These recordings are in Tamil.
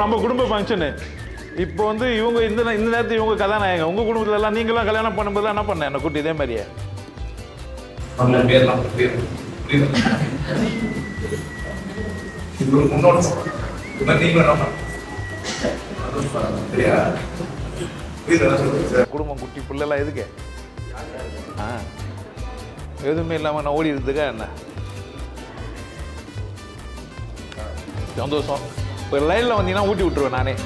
நம்ம குடும்ப ஃபங்க்ஷனு. இப்போ வந்து இவங்க இந்த நேரத்தில் இவங்க கதாநாயகம். உங்கள் குடும்பத்தில் எல்லாம் நீங்களாம் கல்யாணம் பண்ணும்போது என்ன பண்ணேன் என்ன கூட்டி இதே மாதிரியே குடும்பம் குட்டி பிள்ளைலாம் எதுக்கு எதுவுமே இல்லாமல் நான் ஓடி இருந்துக்கா என்ன சந்தோஷம். இப்போ லைனில் வந்தீங்கன்னா ஊட்டி விட்டுருவேன் நானே.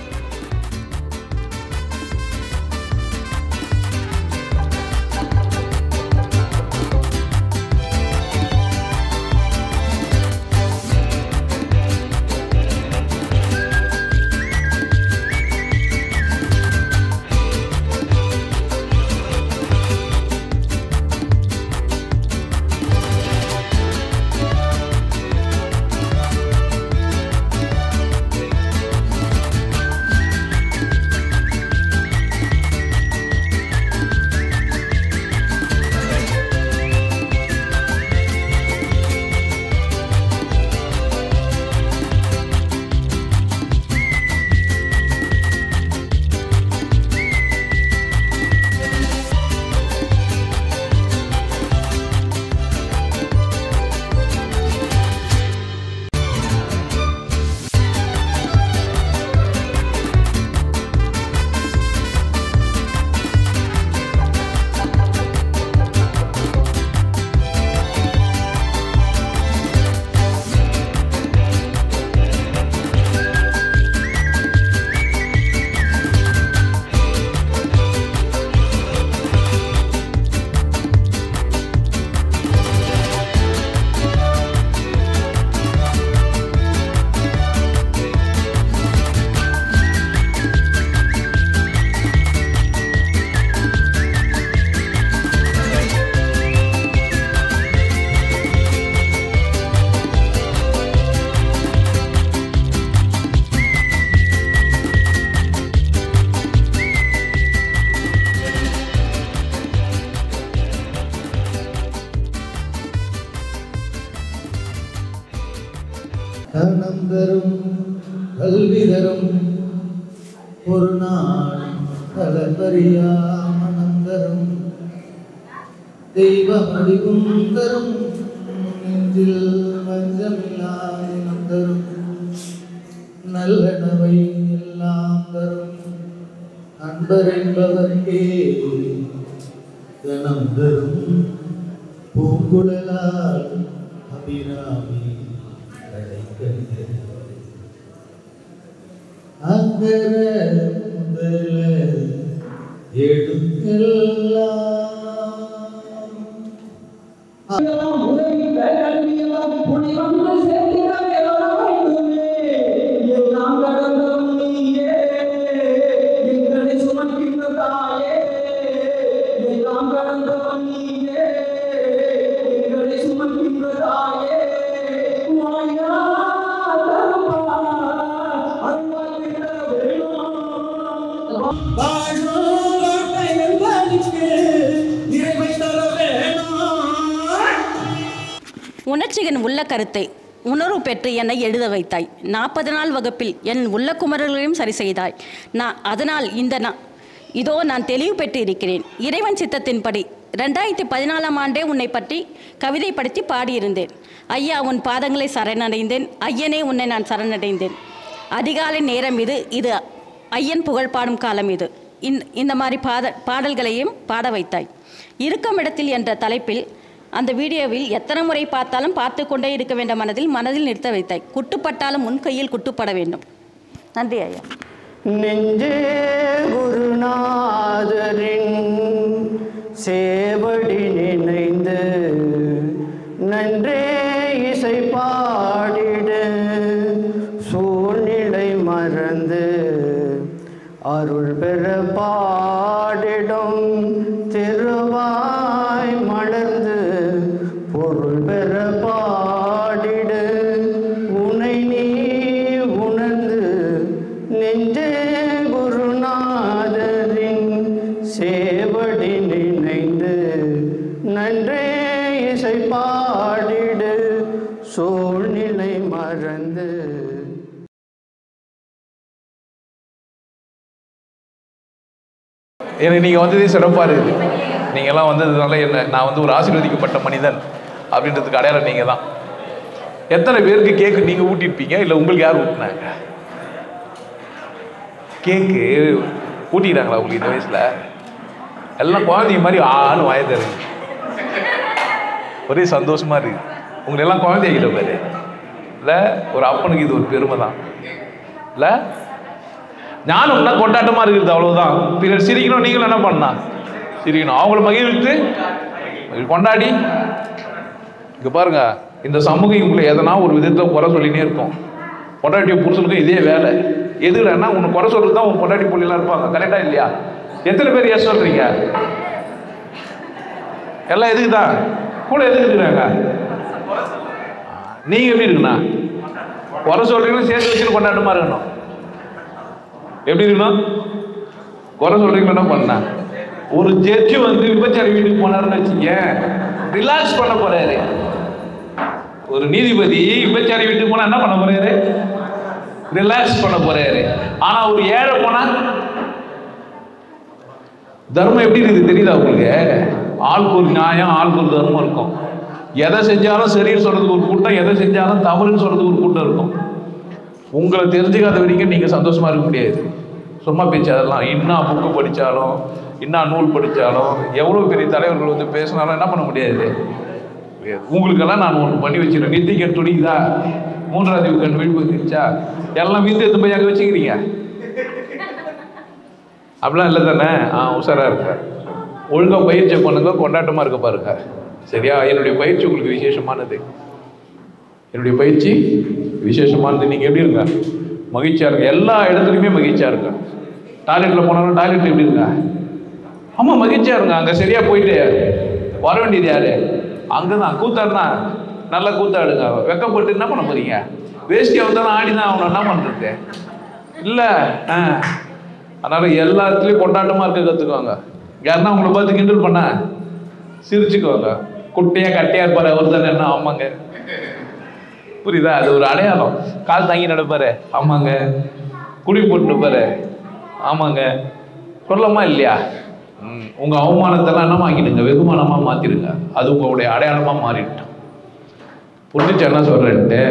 தரும் கல்வி தரும் ஒரு நாள் தளபரியா மனந்தரும் தெய்வ வடிவும் தரும் நெஞ்சில் வஞ்சமில்லாதினம் தரும் நல்லனவை எல்லாம் தரும் அன்பர் என்பவர்க்கே கணம் தரும் பூங்குழலால் அபிராமி அங்கர முதல உணர்ச்சியின் உள்ள கருத்தை உணர்வு பெற்று என்னை எழுத வைத்தாய். 40 நாள் வகுப்பில் என் உள்ள குமரர்களையும் சரி செய்தாய். அதனால் இதோ நான் தெளிவு பெற்று இருக்கிறேன். இறைவன் சித்தத்தின்படி 2014ஆம் ஆண்டே உன்னை பற்றி கவிதை படித்து பாடியிருந்தேன். ஐயா, உன் பாதங்களை சரணடைந்தேன். ஐயனே, உன்னை நான் சரணடைந்தேன். அதிகாலை நேரம் இது ஐயன் புகழ் பாடும் காலம் இது. இந்த மாதிரி பாடல்களையும் பாட வைத்தாய். இருக்கும் இடத்தில் என்ற தலைப்பில் அந்த வீடியோவில் எத்தனை முறை பார்த்தாலும் பார்த்து கொண்டே இருக்க வேண்ட மனதில் நிறுத்த வைத்தாய். குட்டுப்பட்டாலும் உன் கையில் குட்டுப்பட வேண்டும். நன்றி ஐயா. நெஞ்சே குருநாதரின் சேவடி நினைந்து நன்றே இசை பாடிட சூழ்நிலை மறந்து அருள் பெற பாடிடும் திருவாய் மலர்ந்து பொருள் பெற பாடிட உனை நீ உணர்ந்து நெஞ்சே குருநாதரின் சேவடி நினைந்து நன்றே இசை பாடிடு சூழ்நிலை மறந்து எனக்கு நீங்கள் வந்ததே சிறப்பாக இருக்குது. நீங்கள்லாம் வந்ததுனால என்ன நான் வந்து ஒரு ஆசீர்வதிக்கப்பட்ட மனிதன் அப்படின்றதுக்கு அடையாளம் நீங்கள் தான். எத்தனை பேருக்கு கேக்கு நீங்கள் ஊட்டிருப்பீங்க, இல்லை உங்களுக்கு யார் ஊட்டினாங்க? கேக்கு ஊட்டிக்கிறாங்களா உங்களுக்கு இந்த வயசில்? எல்லாம் குழந்தைங்க மாதிரி ஆள் வாயது ஒரே சந்தோஷமாக இருக்குது. உங்களை எல்லாம் குழந்தைகிட்ட பாரு இல்லை, ஒரு அப்பனுக்கு இது ஒரு பெருமை தான் இல்லை. ஞானம்னா கொண்டாட்டமாக இருக்குது, அவ்வளோதான். பிறர் சிரிக்கணும், நீங்களும் என்ன பண்ணா சிரிக்கணும், அவங்கள மகிழ்வித்து கொண்டாடி. இங்கே பாருங்க, இந்த சமூகம் உங்களை எதனா ஒரு விதத்தில் குறை சொல்லினே இருக்கும். பொண்டாட்டி புருஷனுக்கும் இதே வேலை. எதுலன்னா உன்னை குறை சொல்றது தான் உன் பொண்டாட்டி புள்ளிலாம் இருப்பாங்க. கரெக்டாக இல்லையா? எத்தனை பேர் ஏன் சொல்றீங்க? எல்லாம் எதுக்கு தான் கூட எதுக்கு இருக்கிறாங்க? நீங்க எப்படி இருக்குண்ணா குறை சொல்றீங்களும் சேர்த்து வச்சுட்டு கொண்டாட்டமா இருக்கணும். எப்படி இருக்கணும்? குறை சொல்றீங்களா என்ன பண்ண? ஒரு ஜட்ஜு வந்து விபச்சாரி வீட்டுக்கு போனாருன்னு வச்சுக்க, ரிலாக்ஸ் பண்ண போறாரு. ஒரு நீதிபதி விபச்சாரி வீட்டுக்கு போனா என்ன பண்ண போறாரு? ரிலாக்ஸ் பண்ண போறாரு. ஆனா ஒரு ஏழை போனா தர்மம் எப்படி இருக்குது தெரியுதா உங்களுக்கு? ஆளுக்கு ஒரு நியாயம், ஆளுக்கு ஒரு தர்மம் இருக்கும். எதை செஞ்சாலும் சரின்னு சொல்றதுக்கு ஒரு கூட்டம், எதை செஞ்சாலும் தவறுன்னு சொல்றதுக்கு ஒரு கூட்டம் இருக்கும். உங்களை தெரிஞ்சுக்காத வரைக்கும் நீங்க சந்தோஷமா இருக்க முடியாது. சும்மா பேச்சு அதெல்லாம். இன்னும் புக்கு படித்தாலும், இன்னும் நூல் படித்தாலும், எவ்வளோ பெரிய தலைவர்கள் வந்து பேசினாலும் என்ன பண்ண முடியாது. உங்களுக்கெல்லாம் நான் ஒன்று பண்ணி வச்சுருக்கேன். நித்திக்கன் துணிக்குதா, மூன்றாவது கண் விழிப்பு இருந்துச்சா, எல்லாம் விந்து எடுத்து போய் அங்கே வச்சுக்கிறீங்க. அப்படிலாம் இல்லை தானே? உஷாராக இருக்க, ஒழுங்காக பயிற்சி பண்ணுங்க, கொண்டாட்டமாக இருக்க பாருங்க. சரியா? என்னுடைய பயிற்சி உங்களுக்கு விசேஷமானது. என்னுடைய பயிற்சி விசேஷமானது. நீங்கள் எப்படி இருங்க? மகிழ்ச்சியாக இருங்க. எல்லா இடத்துலையுமே மகிழ்ச்சியாக இருங்க. டாய்லெட்டில் போனாலும் டாய்லெட்டில் எப்படி இருங்க? ஆமாம், மகிழ்ச்சியாக இருங்க. அங்கே சரியாக போயிட்டு வர வேண்டியது யார்? அங்கே தான் கூத்தாடுனா நல்லா கூத்தாடுங்க. வெக்கப்பட்டு என்ன பண்ண போறீங்க? வேஷ்டியை வந்தாலும் ஆடி தான் அவனை என்ன பண்ணுறது இல்லை. அதனால் எல்லா இடத்துலையும் கொண்டாட்டமாக இருக்க கற்றுக்குவாங்க. யாருன்னா உங்களை பார்த்து கிண்டல் பண்ண சிரிச்சுக்குவாங்க. குட்டையாக கட்டையாக இருப்பார் அவர் தானே, என்ன ஆமாங்க, புரியுதா? அது ஒரு அடையாளம். கால் தாங்கி நடப்பாரு, ஆமாங்க. குடி போட்டு இருப்பாரு, ஆமாங்க. சொல்லமா இல்லையா? உங்கள் அவமானத்தெல்லாம் என்ன ஆக்கிடுங்க, வெகுமானமாக மாற்றிடுங்க. அது உங்களுடைய அடையாளமாக மாறிட்டோம். புரிஞ்சிச்சு என்ன சொல்கிறேன்ட்டு?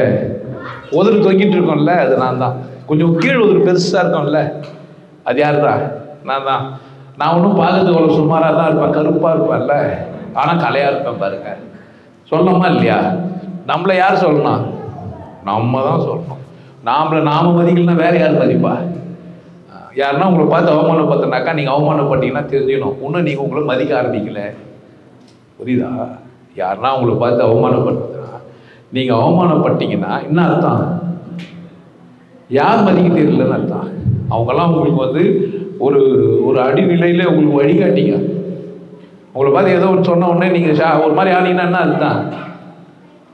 உதறு தொங்கிட்டு இருக்கோம்ல, அது நான் தான். கொஞ்சம் கீழ் உதறு பெருசாக இருக்கோம்ல, அது யார் தான்? நான் தான். நான் ஒன்றும் பார்க்கறதுக்கு அவ்வளோ சுமாராக தான் இருப்பேன், கருப்பாக இருப்பேன்ல, ஆனால் கலையாக இருப்பேன் பாருங்க. சொல்லணுமா இல்லையா? நம்மளை யார் சொல்லணும்? நம்ம தான் சொல்லணும். நாம மதிக்கலன்னா வேற யார் மதிப்பா? யாருன்னா உங்களை பார்த்து அவமானப்படுத்தினாக்கா நீங்கள் அவமானப்பட்டீங்கன்னா தெரிஞ்சுக்கணும், இன்னும் நீங்கள் உங்களை மதிக்க ஆரம்பிக்கல. புரியுதா? யாருன்னா உங்களை பார்த்து அவமானப்படுத்தினா நீங்கள் அவமானப்பட்டீங்கன்னா என்ன அர்த்தம்? யார் மதிக்க தெரியலன்னு அர்த்தம். அவங்கெல்லாம் உங்களுக்கு வந்து ஒரு ஒரு அடிநிலையில் உங்களுக்கு வழிகாட்டிங்க. உங்களை பார்த்து ஏதோ ஒன்று சொன்ன உடனே நீங்கள் ஒரு மாதிரி ஆனீங்கன்னா என்ன அர்த்தம்?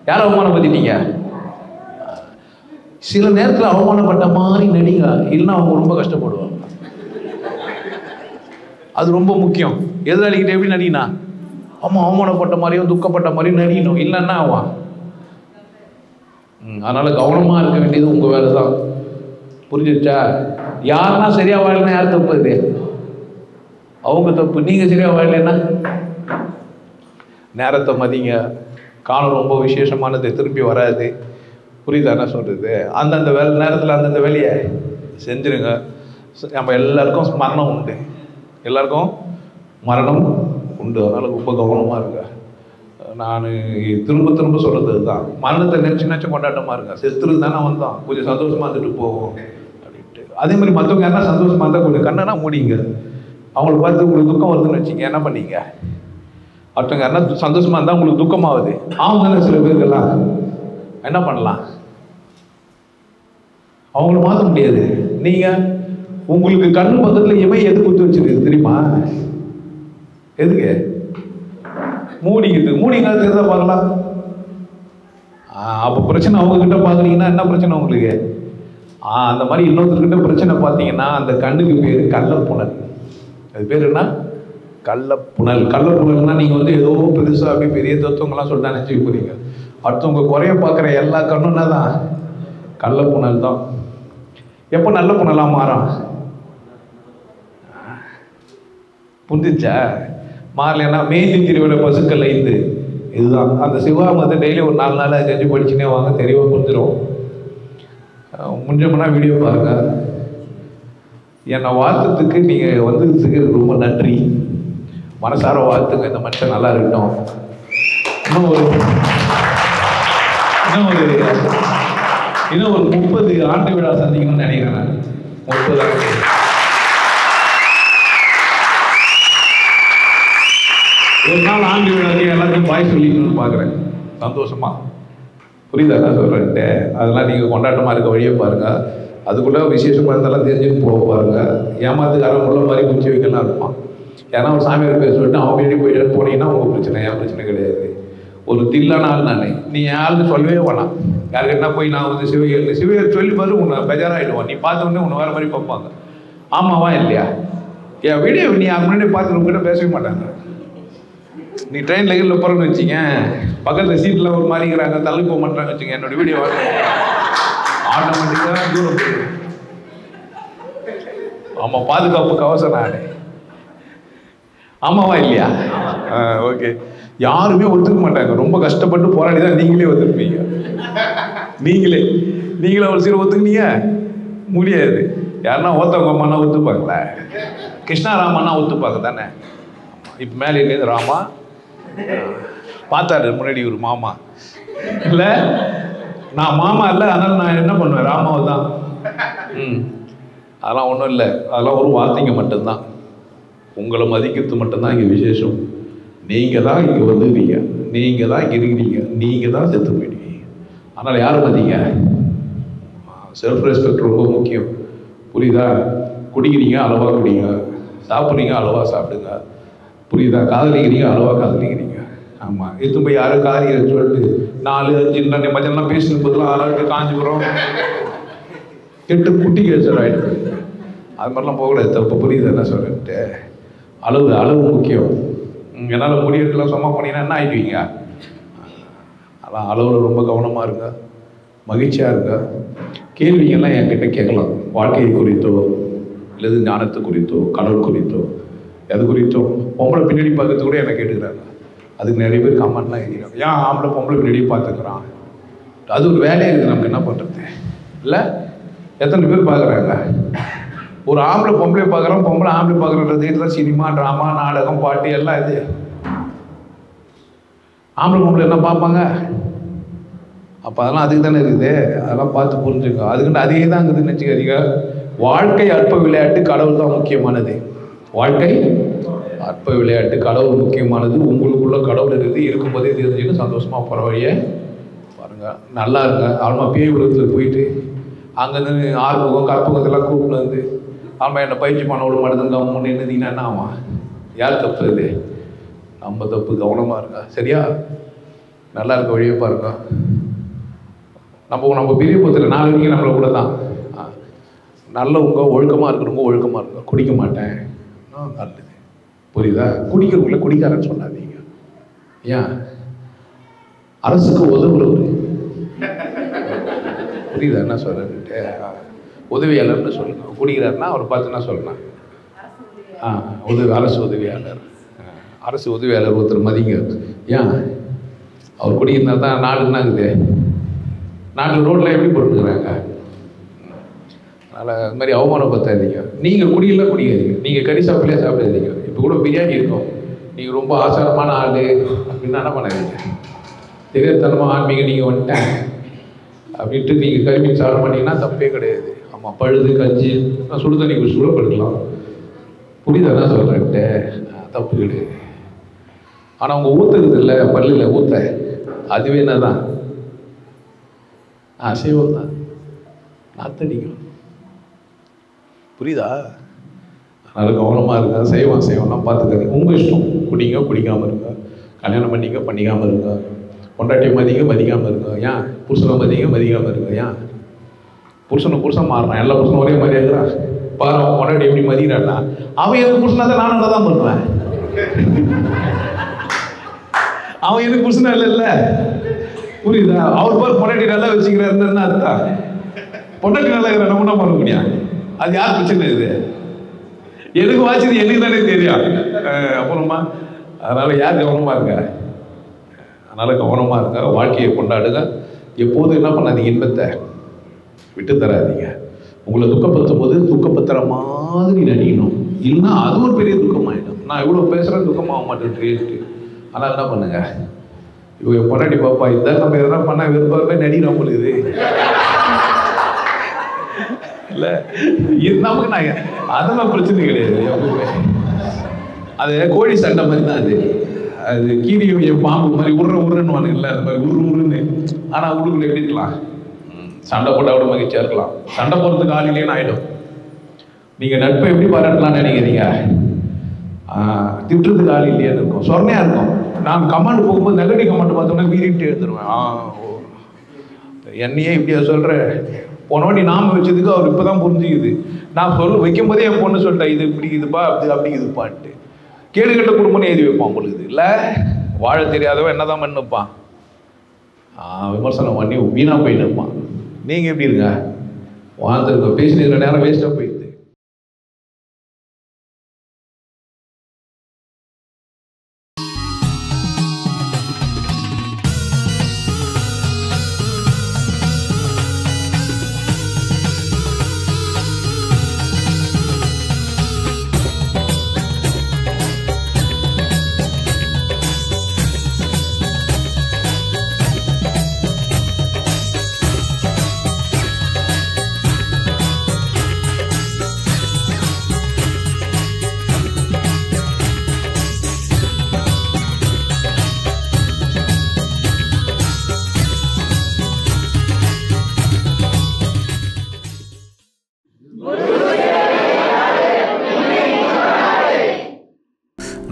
யார் அவமானப்படுத்திட்டீங்க? சில நேரத்தில் அவமானப்பட்ட மாதிரி நடிங்க, இல்லைன்னா அவங்க ரொம்ப கஷ்டப்படுவாங்க. அது ரொம்ப முக்கியம். எதிராளிக்கிட்ட எப்படி நடினா? ஆமாம், அவமானப்பட்ட மாதிரியும் துக்கப்பட்ட மாதிரியும் நடிக்கணும், இல்லைன்னா ஆவான். அதனால் கவனமாக இருக்க வேண்டியது உங்கள் வேலை தான். புரிஞ்சிருச்சா? யாருன்னா சரியாக வாழலைன்னா யார் தப்பு? இது அவங்க தப்பு. நீங்கள் சரியாக வாழலைன்னா நேரத்தை மதிங்க. காலம் ரொம்ப விசேஷமானது, திருப்பி வராது. புரியுதா என்ன சொல்கிறது? அந்தந்த நேரத்தில் அந்தந்த வேலையை செஞ்சுருங்க. நம்ம எல்லாருக்கும் மரணம் உண்டு, எல்லாருக்கும் மரணம் உண்டு. அதனால் ரொம்ப கவனமாக இருங்க. நான் திரும்ப திரும்ப சொல்கிறது தான், மரணத்தை நினச்சி கொண்டாட்டமாக இருங்க. செத்துரு தானே வந்தோம், கொஞ்சம் சந்தோஷமாக இருந்துட்டு போவோம் அப்படின்ட்டு. அதே மாதிரி மற்றவங்க என்ன சந்தோஷமாக இருந்தால் கொஞ்சம் கண்ணனா மூடிங்க. அவங்கள பார்த்து உங்களுக்கு துக்கம் வருதுன்னு வச்சிங்க, என்ன பண்ணீங்க? மற்றவங்க என்ன சந்தோஷமாக இருந்தால் உங்களுக்கு துக்கமாகுது. அவங்க சில பேருக்கெல்லாம் என்ன பண்ணலாம்? அவங்கள மாற்ற முடியாது. நீங்கள் உங்களுக்கு கண்ணு பக்கத்தில் இமை எது குத்து வச்சிருக்கு தெரியுமா? எதுக்கு? மூடிங்க தெரிஞ்சா பார்க்கலாம். அப்போ பிரச்சனை அவங்கக்கிட்ட பார்க்குறீங்கன்னா என்ன பிரச்சனை உங்களுக்கு? அந்த மாதிரி இன்னொருத்தர்கிட்ட பிரச்சனை பார்த்தீங்கன்னா அந்த கண்ணுக்கு பேர் கள்ளப்புணல். அது பேர் என்ன? கள்ளப்புணல். கள்ளப்புணல்னா நீங்கள் வந்து ஏதோ பெருசாக அப்படி பெரிய தத்துவங்கள்லாம் சொல்லிட்டு நினச்சிக்க போறீங்க. அடுத்தவங்க குறைய பார்க்குற எல்லா கண்ணுன்னா தான் கள்ளப்புணல் தான். எப்போ நல்ல புணலாக மாறும்? புரிஞ்சிச்சா? மாறலைன்னா மேய்ந்தி திருவிழா பசுக்கள் 5 இதுதான். அந்த சிவாமத்தை டெய்லி ஒரு 4 நாள் செஞ்சு படிச்சுனே வாங்க, தெளிவாக புரிஞ்சிடும். முடிஞ்சோம்னா வீடியோ பாருங்க. என்னை வாழ்த்துறதுக்கு நீங்கள் வந்ததுக்கு ரொம்ப நன்றி. மனசார வாழ்த்துங்க, இந்த மனுஷன் நல்லா இருக்கட்டும். இன்னும் ஒரு 30 ஆண்டு விழா சந்திக்கணும்னு நினைக்கிறேன் நான். 30 ஆண்டு. ஒரு நாள் ஆண்டு விழாக்கு எல்லாத்தையும் பாய் சொல்லிக்கணும்னு பார்க்குறேன், சந்தோஷமா. புரியுதா நான் சொல்கிறேன்ட்டு? அதெல்லாம் நீங்கள் கொண்டாட்டமாக இருக்க வழியை பாருங்கள். அதுக்குள்ளே விசேஷமாக இருந்தாலும் தெரிஞ்சுட்டு போக பாருங்கள். ஏமாத்துக்காரன் உள்ள மாதிரி குச்சி வைக்கலாம் இருப்பான். ஏன்னா ஒரு சாமியார் பேர் சொல்லிட்டு அவன் வீட்டுக்கு போயிட்டு போனீங்கன்னா உங்கள் பிரச்சனை, என் பிரச்சனை கிடையாது. ஒரு தில்லான ஆள் நான், நீ என் ஆளுன்னு சொல்லவே வேணாம். யாருக்கிட்ட போய் நான் வந்து சிவையர் சொல்லி பாரு, உன்னை பெஜாராகிடுவான். நீ பார்த்த உடனே உன்னை வேறு மாதிரி பார்ப்பாங்க. ஆமாவா இல்லையா? என் வீடியோ நீ அது முன்னாடி பார்த்து உங்ககிட்ட பேசவே மாட்டாங்க. நீ ட்ரெயினில் கீழே போகிறேன்னு வச்சிங்க, பக்கத்தில் சீட்டில் ஒரு மாதிரிங்கிறாங்க, தள்ளி போக மாட்டாங்க வச்சுங்க, என்னோட வீடியோ ஆட்டோமேட்டிக்காக தூரம் போயிடும். ஆமாம், பாதுகாப்பு கவசம் நான். ஆமாவா இல்லையா? ஓகே. யாருமே ஒத்துக்க மாட்டாங்க. ரொம்ப கஷ்டப்பட்டு போராடி தான் நீங்களே ஒத்துருப்பீங்க. நீங்களே ஒரு சீரை ஒத்துக்குனீங்க முடியாது. யாருன்னா ஒருத்தவங்க அம்மானா ஒத்துப்பாங்களே? கிருஷ்ணாராமன்னா ஒத்துப்பாங்க தானே? இப்போ மேலேருந்து ராமா பார்த்தாரு முன்னாடி ஒரு மாமா இல்லை, நான் மாமா இல்லை, அதனால் நான் என்ன பண்ணுவேன், ராமாவை தான். அதெல்லாம் ஒன்றும் இல்லை, அதெல்லாம் ஒரு வார்த்தைங்க மட்டும்தான். உங்களை மதிக்கிறது மட்டும்தான் இங்கே விசேஷம். நீங்கள் தான் இங்கே வந்துடுவீங்க, நீங்கள் தான் இங்கே இருக்கிறீங்க, நீங்கள் தான் செத்து போயிடுவீங்க. அதனால் யாரும் மதிங்க. செல்ஃப் ரெஸ்பெக்ட் ரொம்ப முக்கியம். புரியுதா? குடிக்கிறீங்க அளவாக குடிங்க, சாப்பிட்றீங்க அளவாக சாப்பிடுங்க. புரியுதா? காதலிக்கிறீங்க அளவாக காதலிக்கிறீங்க. ஆமாம், எடுத்து போய் யாரும் காதலிக்கிறேன்னு சொல்லிட்டு 4, 5 மதியம்லாம் பேசின போதெல்லாம் 6 காஞ்சிபுரம் கெட்டு குட்டி கேசர் ஆகிட்டு. அது மாதிரிலாம் போகக்கூடாது, தப்பு. புரியுது என்ன சொல்லிட்டு? அளவு முக்கியம். என்னால் முடியெல்லாம் சும்மா போனீங்கன்னா என்ன ஆகிடுவீங்க? அதான் அளவில் ரொம்ப கவனமாக இருங்க, மகிழ்ச்சியாக இருங்க. கேள்விகள்லாம் என்கிட்ட கேட்கலாம், வாழ்க்கை குறித்தோ இல்லது ஞானத்தை குறித்தோ கடவுள் குறித்தோ எது குறித்தோ. பொம்பளை பின்னாடி பார்க்கறது கூட என்னை கேட்டுக்கிறாங்க. அதுக்கு நிறைய பேர் கமெண்ட்லாம் எழுதிக்கிறாங்க, ஏன் ஆம்பளை பொம்பளை பின்னாடி பார்த்துக்கிறான்? அது ஒரு வேலையாக இருக்குது, நமக்கு என்ன பண்ணுறது இல்லை? எத்தனை பேர் பார்க்குறாங்க? ஒரு ஆம்பளை பொம்பளை பார்க்குறோம், பொம்பளை ஆம்பளை பார்க்குறன்றது தான் சினிமா, ட்ராமா, நாடகம், பாட்டு எல்லாம். இது ஆம்பளை பொம்பளை என்ன பார்ப்பாங்க? அப்போ அதெல்லாம் அதுக்கு தானே இருக்குது. அதெல்லாம் பார்த்து புரிஞ்சுக்கோ. அதுக்குன்னு அதே தான் இருக்குதுன்னு வச்சுக்காதீங்க. வாழ்க்கை அற்ப விளையாட்டு, கடவுள் தான் முக்கியமானது. வாழ்க்கை அற்ப விளையாட்டு, கடவுள் முக்கியமானது. உங்களுக்குள்ள கடவுள் இருக்கும்போதே தெரிஞ்சுன்னு சந்தோஷமாக போகிற வழியை பாருங்கள். நல்லா இருங்க. ஆல்மா பேய் உலகத்தில் போயிட்டு அங்கேருந்து ஆறுமுகம் கற்பகத்தெல்லாம் கூப்பிட்டு வந்து ஆமாம் என்னை பயிற்சி பண்ண விட மாட்டேதுங்க அவங்க முன்னே நின்றீங்கன்னா என்ன ஆமாம்? யார் தப்பு? இது நம்ம தப்பு. கவனமாக இருங்க, சரியா? நல்லா இருக்க வழியை பாருங்க. நம்ம பெரிய பத்தில் 4 வரைக்கும் நம்மளை கூட தான் நல்லவங்க, ஒழுக்கமாக இருக்கணுங்க, ஒழுக்கமாக இருங்க. குடிக்க மாட்டேன், நல்லது. புரியுதா? குடிக்கிறவங்கள குடிக்காரன்னு சொல்லாதீங்க. ஏன்? அரசுக்கு உதவுறவர். புரியுதா என்ன சொல்றேன்ட்டு? உதவியாளர்னு சொல்லுங்க. குடிக்கிறாருன்னா அவர் பார்த்துன்னா சொல்லலாம். அரசு உதவியாளர். அரசு உதவியாளர் ஒருத்தர் மதிங்க. ஏன்? அவர் குடிக்கிறதா தான் நாடு என்ன இருக்குது? நாட்டில் ரோட்டில் எப்படி போட்டுக்கிறாங்க? அதனால் அது மாதிரி அவமானப்படுத்தாதீங்க. நீங்கள் குடியெல்லாம் குடிக்காதீங்க, நீங்கள் கறி சாப்பிடலையே சாப்பிடாதீங்க. இப்போ கூட பிரியாணி இருக்கும், நீங்கள் ரொம்ப ஆசாரமான ஆள் அப்படின்னு என்ன பண்ணாதீங்க. தெரியாதனமாக ஆன்மீக நீங்கள் வந்துட்டேன் அப்படின்ட்டு நீங்கள் கறி மீன் சாப்பிட மாட்டீங்கன்னா தப்பே கிடையாது. ஆமாம், பழுது கஞ்சி சுடு தண்ணி குடிச்சு கூட படுக்கலாம். புரியுதா சொல்கிறேன்ட்டு? தப்பு கிடையாது. ஆனால் அவங்க ஊற்றுறது இல்லை, பல்லில் ஊற்ற அதுவே என்ன தான் அசைவம் தான், நாத்தடிக்கும். புரியுதா? அதனால் கவனமாக இருங்க. செய்வம்லாம் பார்த்துக்காதீங்க. உங்கள் இஷ்டம். குடிங்க, குடிக்காமல் இருங்க. கல்யாணம் பண்ணிங்க, பண்ணிக்காமல் இருங்க. பொண்டாட்டியை மதிக்காமல் இருங்க. ஏன்? புருஷனை மதிக்காமல் இருங்க. ஏன்? புருஷன் மாறுறான். எல்லா புருஷனும் ஒரே மாதிரியா இருக்கிறான். பாரு, அவன் பொண்டாட்டி எப்படி மதிக்கிறான்னா, அவன் எனக்கு புருஷனாக தான் நானும் நல்லா தான் பண்ணுவேன். அவன் எனக்கு புருஷனா இல்லை. புரியுதா? அவர் பாரு பொண்டாட்டி நல்லா வச்சுக்கிறாருன்னு அர்த்தம். பொண்டாட்டி நல்லா இருக்கிற நம்ம என்ன பண்ண முடியும்? அது யார் பிரச்சனை? இது எனக்கு வாசிது எனக்கு தானே தெரியும். அப்புறமா அதனால் யார் கவனமாக இருங்க, அதனால் கவனமாக இருங்க, வாழ்க்கையை கொண்டாடுங்க. எப்போதும் என்ன பண்ணாதீங்க, இன்பத்தை விட்டு தராதீங்க. உங்களை துக்கப்படுத்தும் போது துக்கப்படுத்துகிற மாதிரி நடிக்கணும், இல்லைன்னா அது ஒரு பெரிய துக்கமாகிடும். நான் இவ்வளோ பேசுகிறேன், துக்கமாக மாட்டேன். ஆனால் என்ன பண்ணுங்க, இவங்க பொன்னாடி பாப்பா இதான் நம்ம எதனா பண்ணால் விரும்பாமே நடிக்கிறோம் பொழுது இல்லை, இது நமக்கு நாங்கள் அதெல்லாம் பிரச்சனை கிடையாது. எப்பவுமே அது கோழி சண்டை மாதிரி தான். அது கீரி பாம்பு மாதிரி உருன்னு வானுங்கள்ல, அது மாதிரி உருன்னு. ஆனால் உள்ளுக்குள்ள எப்படி இருக்கலாம், சண்டை போட்டால் கூட மகிழ்ச்சியாக இருக்கலாம். சண்டை போடுறதுக்கு ஆள் இல்லைன்னு ஆகிடும். நீங்கள் நட்பை எப்படி பாராட்டலாம்னு நினைக்கிறீங்க, திட்டுறதுக்கு ஆள் இல்லையான்னு இருக்கும், சொன்னையாக இருக்கும். நான் கமாண்ட் போகும்போது நெகட்டிவ் கமாண்ட் பார்த்தோம்னா வீறிட்டு எழுந்துருவேன். என்னையே இப்படியா சொல்கிறேன், போனோடி நாம வச்சதுக்கு அவர் இப்போ தான் புரிஞ்சுக்குது. நான் வைக்கும் போதே என் பொண்ணு சொல்லிட்டேன், இது இப்படி இதுப்பா அப்படி இதுப்பான்ட்டு. கேடு கட்ட குடும்பம்னு எழுதி வைப்பான் உங்களுக்கு. இல்லை வாழ தெரியாதவன் என்ன தான் பண்ணிப்பான், விமர்சனம் பண்ணி வீணாக போயிட்டு இருப்பான். நீங்கள் எப்படி இருங்க, வாழ்ந்துருக்க பேசின நேரம் வேஸ்ட்டாக போயிடுது.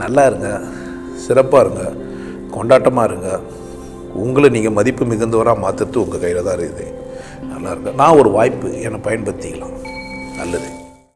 நல்லா இருங்க, சிறப்பாக இருங்க, கொண்டாட்டமாக இருங்க. உங்களை நீங்கள் மதிப்பு மிகுந்தவராக மாற்றுறது உங்கள் கையில் தான் இருக்குது. நல்லா இருங்க. நான் ஒரு வாய்ப்பு என்னை பயன்படுத்திக்கலாம். நல்லது.